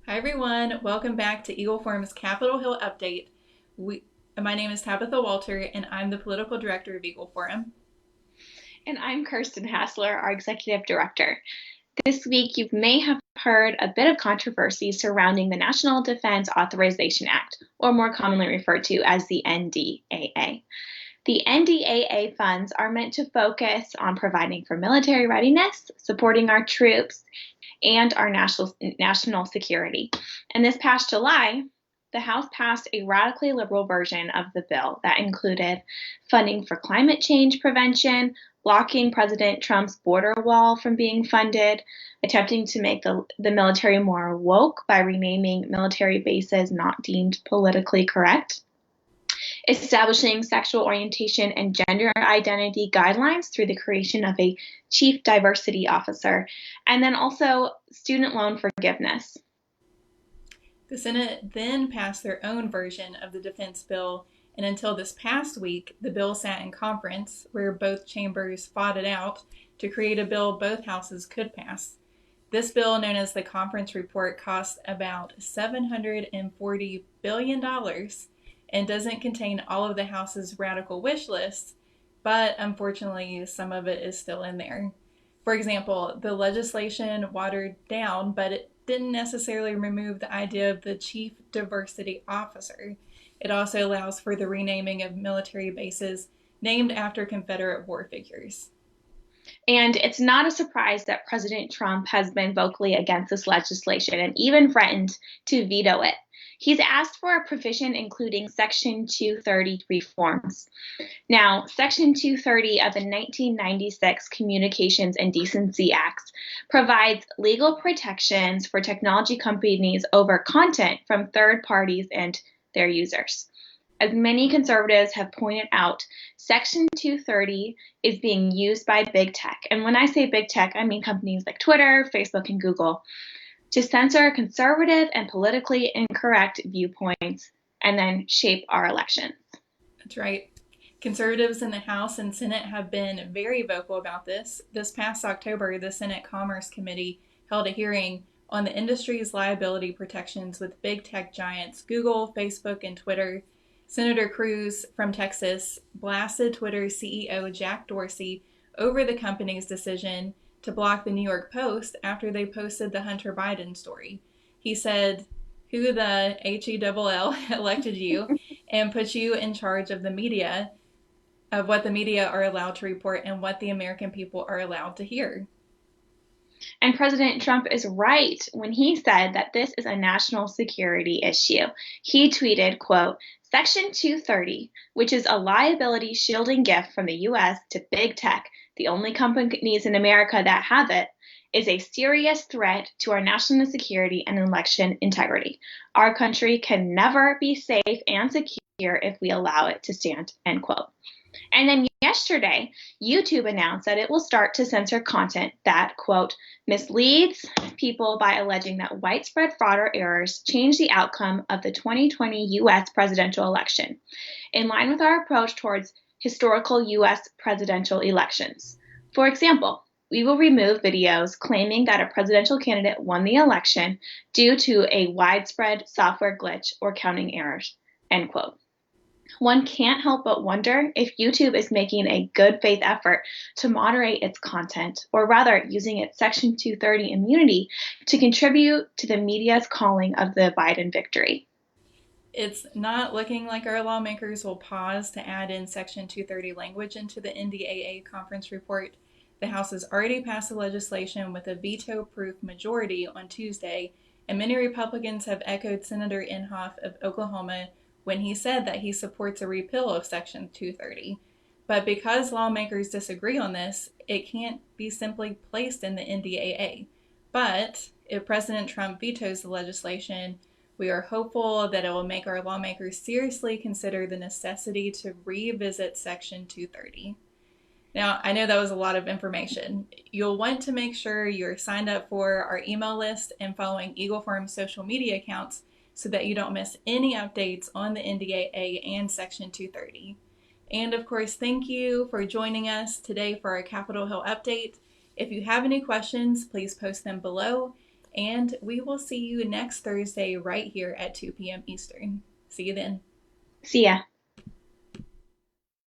Hi everyone, welcome back to Eagle Forum's Capitol Hill Update. My name is Tabitha Walter and I'm the Political Director of Eagle Forum. And I'm Kirsten Hassler, our Executive Director. This week, you may have heard a bit of controversy surrounding the National Defense Authorization Act, or more commonly referred to as the NDAA. The NDAA funds are meant to focus on providing for military readiness, supporting our troops, and our national security. And this past July, the House passed a radically liberal version of the bill that included funding for climate change prevention, blocking President Trump's border wall from being funded, attempting to make the military more woke by renaming military bases not deemed politically correct, establishing sexual orientation and gender identity guidelines through the creation of a chief diversity officer, and then also student loan forgiveness. The Senate then passed their own version of the defense bill, and until this past week, the bill sat in conference, where both chambers fought it out to create a bill both houses could pass. This bill, known as the conference report, cost about $740 billion and doesn't contain all of the House's radical wish lists, but unfortunately, some of it is still in there. For example, the legislation watered down, but it didn't necessarily remove the idea of the Chief Diversity Officer. It also allows for the renaming of military bases named after Confederate war figures. And it's not a surprise that President Trump has been vocally against this legislation and even threatened to veto it. He's asked for a provision including Section 230 reforms. Now, Section 230 of the 1996 Communications and Decency Act provides legal protections for technology companies over content from third parties and their users. As many conservatives have pointed out, Section 230 is being used by big tech. And when I say big tech, I mean companies like Twitter, Facebook, and Google, to censor conservative and politically incorrect viewpoints and then shape our elections. That's right. Conservatives in the House and Senate have been very vocal about this. This past October, the Senate Commerce Committee held a hearing on the industry's liability protections with big tech giants Google, Facebook, and Twitter. Senator Cruz from Texas blasted Twitter CEO Jack Dorsey over the company's decision to block the New York Post after they posted the Hunter Biden story. He said, "Who the HELL elected you and put you in charge of the media, of what the media are allowed to report and what the American people are allowed to hear." And President Trump is right when he said that this is a national security issue. He tweeted, quote, "Section 230, which is a liability shielding gift from the U.S. to big tech, the only companies in America that have it, is a serious threat to our national security and election integrity. Our country can never be safe and secure if we allow it to stand," end quote. And then yesterday, YouTube announced that it will start to censor content that, quote, "misleads people by alleging that widespread fraud or errors change the outcome of the 2020 U.S. presidential election, in line with our approach towards historical U.S. presidential elections. For example, we will remove videos claiming that a presidential candidate won the election due to a widespread software glitch or counting errors," end quote. One can't help but wonder if YouTube is making a good faith effort to moderate its content, or rather using its Section 230 immunity to contribute to the media's calling of the Biden victory. It's not looking like our lawmakers will pause to add in Section 230 language into the NDAA conference report. The House has already passed the legislation with a veto-proof majority on Tuesday, and many Republicans have echoed Senator Inhofe of Oklahoma when he said that he supports a repeal of Section 230. But because lawmakers disagree on this, it can't be simply placed in the NDAA. But if President Trump vetoes the legislation, we are hopeful that it will make our lawmakers seriously consider the necessity to revisit Section 230. Now, I know that was a lot of information. You'll want to make sure you're signed up for our email list and following Eagle Forum's social media accounts so that you don't miss any updates on the NDAA and Section 230. And of course, thank you for joining us today for our Capitol Hill update. If you have any questions, please post them below. And we will see you next Thursday right here at 2 p.m. Eastern. See you then. See ya.